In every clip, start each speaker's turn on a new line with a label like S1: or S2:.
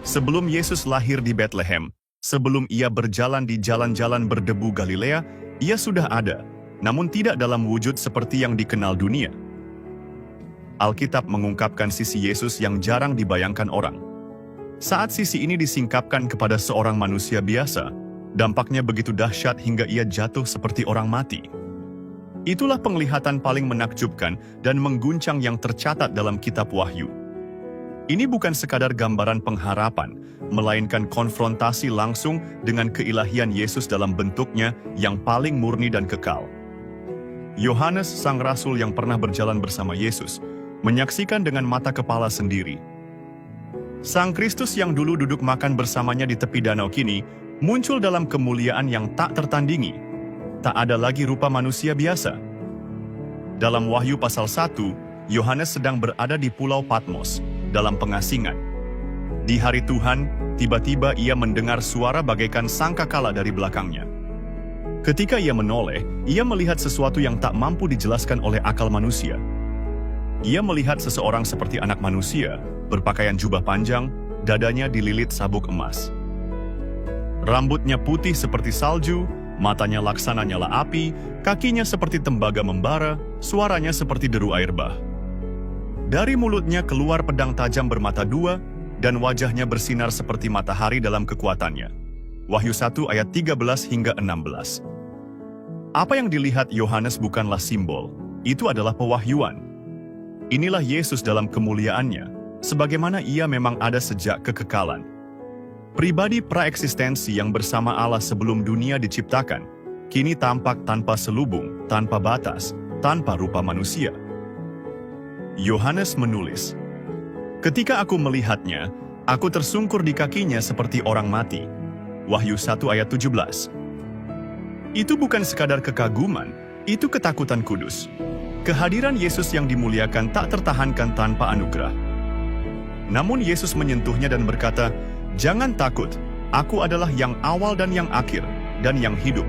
S1: Sebelum Yesus lahir di Bethlehem, sebelum ia berjalan di jalan-jalan berdebu Galilea, ia sudah ada, namun tidak dalam wujud seperti yang dikenal dunia. Alkitab mengungkapkan sisi Yesus yang jarang dibayangkan orang. Saat sisi ini disingkapkan kepada seorang manusia biasa, dampaknya begitu dahsyat hingga ia jatuh seperti orang mati. Itulah penglihatan paling menakjubkan dan mengguncang yang tercatat dalam kitab Wahyu. Ini bukan sekadar gambaran pengharapan, melainkan konfrontasi langsung dengan keilahian Yesus dalam bentuknya yang paling murni dan kekal. Yohanes, sang rasul yang pernah berjalan bersama Yesus, menyaksikan dengan mata kepala sendiri. Sang Kristus yang dulu duduk makan bersamanya di tepi danau kini muncul dalam kemuliaan yang tak tertandingi. Tak ada lagi rupa manusia biasa. Dalam Wahyu pasal 1, Yohanes sedang berada di Pulau Patmos, dalam pengasingan. Di hari Tuhan, tiba-tiba ia mendengar suara bagaikan sangkakala dari belakangnya. Ketika ia menoleh, ia melihat sesuatu yang tak mampu dijelaskan oleh akal manusia. Ia melihat seseorang seperti anak manusia, berpakaian jubah panjang, dadanya dililit sabuk emas. Rambutnya putih seperti salju, matanya laksana nyala api, kakinya seperti tembaga membara, suaranya seperti deru air bah. Dari mulutnya keluar pedang tajam bermata dua, dan wajahnya bersinar seperti matahari dalam kekuatannya. Wahyu 1 ayat 13 hingga 16. Apa yang dilihat Yohanes bukanlah simbol, itu adalah pewahyuan. Inilah Yesus dalam kemuliaannya, sebagaimana ia memang ada sejak kekekalan. Pribadi praeksistensi yang bersama Allah sebelum dunia diciptakan, kini tampak tanpa selubung, tanpa batas, tanpa rupa manusia. Yohanes menulis, "Ketika aku melihatnya, aku tersungkur di kakinya seperti orang mati." Wahyu 1 ayat 17. Itu bukan sekadar kekaguman, itu ketakutan kudus. Kehadiran Yesus yang dimuliakan tak tertahankan tanpa anugerah. Namun Yesus menyentuhnya dan berkata, "Jangan takut, aku adalah yang awal dan yang akhir, dan yang hidup.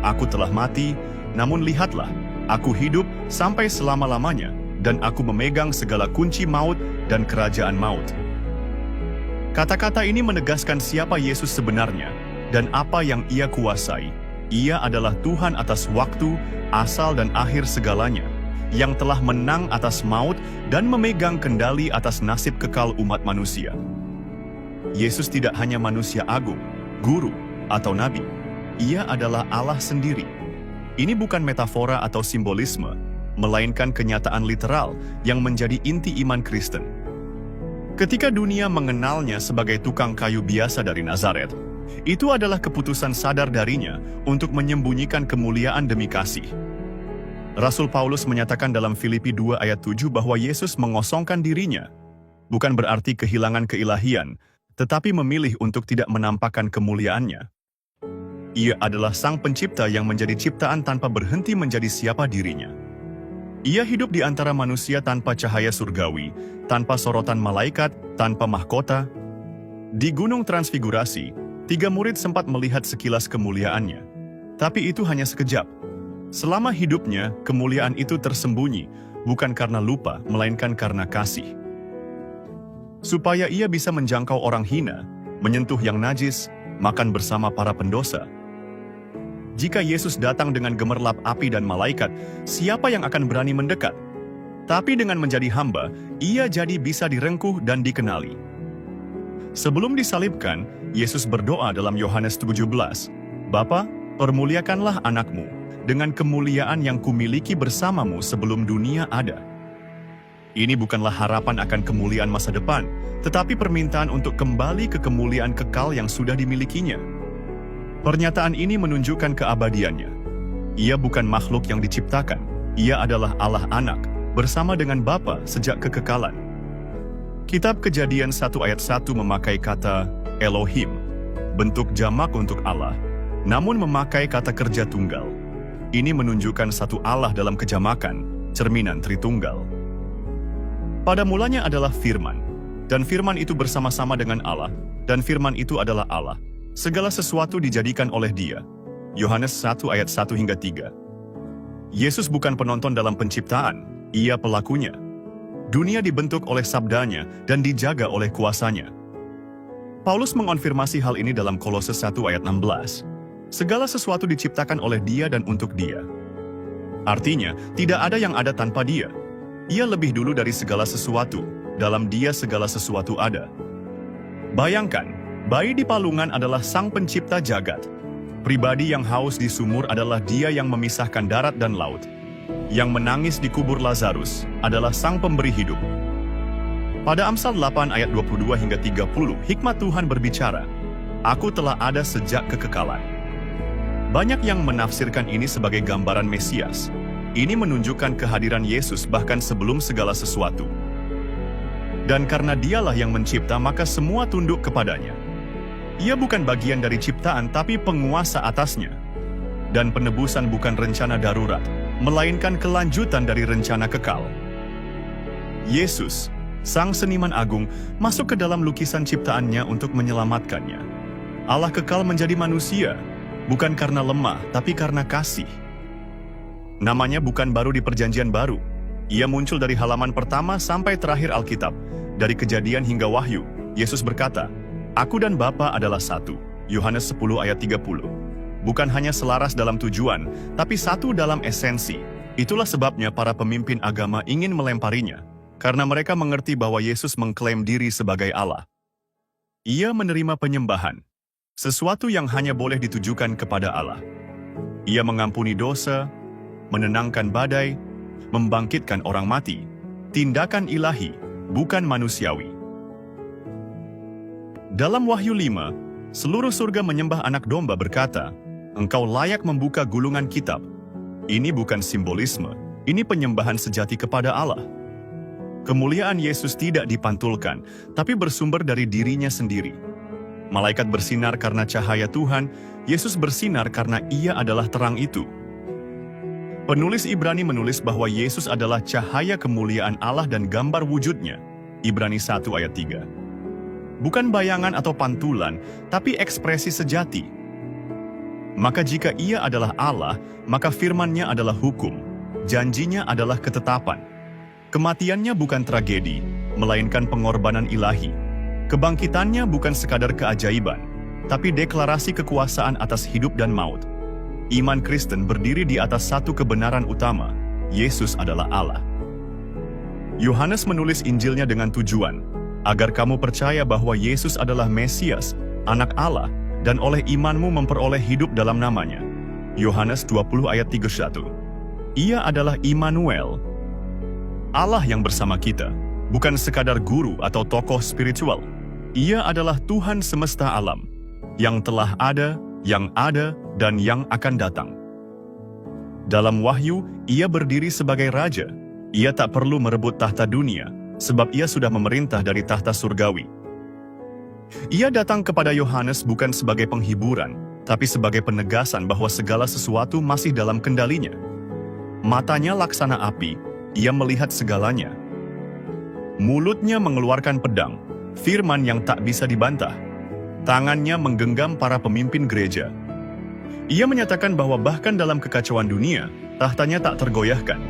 S1: Aku telah mati, namun lihatlah, aku hidup sampai selama-lamanya, dan aku memegang segala kunci maut dan kerajaan maut." Kata-kata ini menegaskan siapa Yesus sebenarnya, dan apa yang ia kuasai. Ia adalah Tuhan atas waktu, asal dan akhir segalanya, yang telah menang atas maut dan memegang kendali atas nasib kekal umat manusia. Yesus tidak hanya manusia agung, guru, atau nabi. Ia adalah Allah sendiri. Ini bukan metafora atau simbolisme, melainkan kenyataan literal yang menjadi inti iman Kristen. Ketika dunia mengenalnya sebagai tukang kayu biasa dari Nazaret, itu adalah keputusan sadar darinya untuk menyembunyikan kemuliaan demi kasih. Rasul Paulus menyatakan dalam Filipi 2 ayat 7 bahwa Yesus mengosongkan dirinya, bukan berarti kehilangan keilahian, tetapi memilih untuk tidak menampakkan kemuliaannya. Ia adalah Sang Pencipta yang menjadi ciptaan tanpa berhenti menjadi siapa dirinya. Ia hidup di antara manusia tanpa cahaya surgawi, tanpa sorotan malaikat, tanpa mahkota. Di Gunung Transfigurasi, 3 murid sempat melihat sekilas kemuliaannya, tapi itu hanya sekejap. Selama hidupnya, kemuliaan itu tersembunyi, bukan karena lupa, melainkan karena kasih. Supaya ia bisa menjangkau orang hina, menyentuh yang najis, makan bersama para pendosa. Jika Yesus datang dengan gemerlap api dan malaikat, siapa yang akan berani mendekat? Tapi dengan menjadi hamba, ia jadi bisa direngkuh dan dikenali. Sebelum disalibkan, Yesus berdoa dalam Yohanes 17, "Bapa, permuliakanlah anakmu dengan kemuliaan yang kumiliki bersamamu sebelum dunia ada." Ini bukanlah harapan akan kemuliaan masa depan, tetapi permintaan untuk kembali ke kemuliaan kekal yang sudah dimilikinya. Pernyataan ini menunjukkan keabadiannya. Ia bukan makhluk yang diciptakan, ia adalah Allah Anak, bersama dengan Bapa sejak kekekalan. Kitab Kejadian 1 ayat 1 memakai kata Elohim, bentuk jamak untuk Allah, namun memakai kata kerja tunggal. Ini menunjukkan satu Allah dalam kejamakan, cerminan Tritunggal. Pada mulanya adalah Firman, dan Firman itu bersama-sama dengan Allah, dan Firman itu adalah Allah. Segala sesuatu dijadikan oleh Dia. Yohanes 1 ayat 1 hingga 3. Yesus bukan penonton dalam penciptaan, Ia pelakunya. Dunia dibentuk oleh sabdanya dan dijaga oleh kuasanya. Paulus mengonfirmasi hal ini dalam Kolose 1 ayat 16. Segala sesuatu diciptakan oleh Dia dan untuk Dia. Artinya, tidak ada yang ada tanpa Dia. Ia lebih dulu dari segala sesuatu, dalam Dia segala sesuatu ada. Bayangkan, bayi di palungan adalah Sang Pencipta jagat. Pribadi yang haus di sumur adalah Dia yang memisahkan darat dan laut. Yang menangis di kubur Lazarus adalah Sang Pemberi hidup. Pada Amsal 8 ayat 22 hingga 30, hikmat Tuhan berbicara, "Aku telah ada sejak kekekalan." Banyak yang menafsirkan ini sebagai gambaran Mesias. Ini menunjukkan kehadiran Yesus bahkan sebelum segala sesuatu. Dan karena Dialah yang mencipta, maka semua tunduk kepadanya. Ia bukan bagian dari ciptaan, tapi penguasa atasnya. Dan penebusan bukan rencana darurat, melainkan kelanjutan dari rencana kekal. Yesus, Sang Seniman Agung, masuk ke dalam lukisan ciptaannya untuk menyelamatkannya. Allah kekal menjadi manusia, bukan karena lemah, tapi karena kasih. Namanya bukan baru di Perjanjian Baru. Ia muncul dari halaman pertama sampai terakhir Alkitab. Dari Kejadian hingga Wahyu, Yesus berkata, "Aku dan Bapa adalah satu." Yohanes 10 ayat 30. Bukan hanya selaras dalam tujuan, tapi satu dalam esensi. Itulah sebabnya para pemimpin agama ingin melemparinya, karena mereka mengerti bahwa Yesus mengklaim diri sebagai Allah. Ia menerima penyembahan, sesuatu yang hanya boleh ditujukan kepada Allah. Ia mengampuni dosa, menenangkan badai, membangkitkan orang mati. Tindakan ilahi, bukan manusiawi. Dalam Wahyu 5, seluruh surga menyembah Anak Domba berkata, "Engkau layak membuka gulungan kitab." Ini bukan simbolisme, ini penyembahan sejati kepada Allah. Kemuliaan Yesus tidak dipantulkan, tapi bersumber dari dirinya sendiri. Malaikat bersinar karena cahaya Tuhan, Yesus bersinar karena Ia adalah terang itu. Penulis Ibrani menulis bahwa Yesus adalah cahaya kemuliaan Allah dan gambar wujudnya. Ibrani 1 ayat 3. Bukan bayangan atau pantulan, tapi ekspresi sejati. Maka jika Ia adalah Allah, maka firman-Nya adalah hukum, janjinya adalah ketetapan. Kematiannya bukan tragedi, melainkan pengorbanan ilahi. Kebangkitannya bukan sekadar keajaiban, tapi deklarasi kekuasaan atas hidup dan maut. Iman Kristen berdiri di atas satu kebenaran utama, Yesus adalah Allah. Yohanes menulis Injilnya dengan tujuan, agar kamu percaya bahwa Yesus adalah Mesias, Anak Allah, dan oleh imanmu memperoleh hidup dalam namanya. Yohanes 20 ayat 31. Ia adalah Immanuel, Allah yang bersama kita, bukan sekadar guru atau tokoh spiritual. Ia adalah Tuhan semesta alam, yang telah ada, dan yang akan datang. Dalam Wahyu, Ia berdiri sebagai Raja. Ia tak perlu merebut tahta dunia, sebab Ia sudah memerintah dari tahta surgawi. Ia datang kepada Yohanes bukan sebagai penghiburan, tapi sebagai penegasan bahwa segala sesuatu masih dalam kendalinya. Matanya laksana api, Ia melihat segalanya. Mulutnya mengeluarkan pedang, firman yang tak bisa dibantah. Tangannya menggenggam para pemimpin gereja. Ia menyatakan bahwa bahkan dalam kekacauan dunia, tahtanya tak tergoyahkan.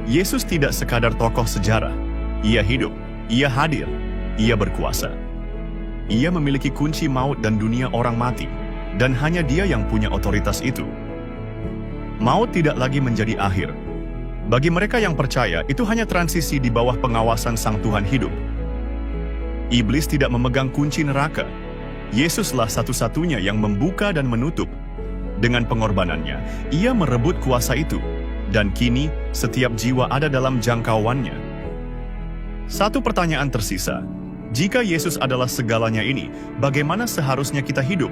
S1: Yesus tidak sekadar tokoh sejarah. Ia hidup, Ia hadir, Ia berkuasa. Ia memiliki kunci maut dan dunia orang mati, dan hanya Dia yang punya otoritas itu. Maut tidak lagi menjadi akhir. Bagi mereka yang percaya, itu hanya transisi di bawah pengawasan Sang Tuhan hidup. Iblis tidak memegang kunci neraka. Yesuslah satu-satunya yang membuka dan menutup. Dengan pengorbanannya, Ia merebut kuasa itu, dan kini setiap jiwa ada dalam jangkauannya. Satu pertanyaan tersisa. Jika Yesus adalah segalanya ini, bagaimana seharusnya kita hidup?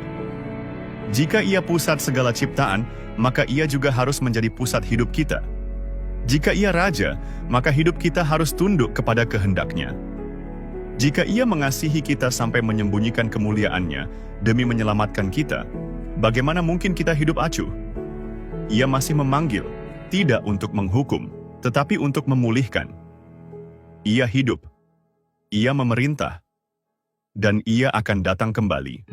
S1: Jika Ia pusat segala ciptaan, maka Ia juga harus menjadi pusat hidup kita. Jika Ia Raja, maka hidup kita harus tunduk kepada kehendak-Nya. Jika Ia mengasihi kita sampai menyembunyikan kemuliaan-Nya demi menyelamatkan kita, bagaimana mungkin kita hidup acuh? Ia masih memanggil, tidak untuk menghukum, tetapi untuk memulihkan. Ia hidup, Ia memerintah, dan Ia akan datang kembali.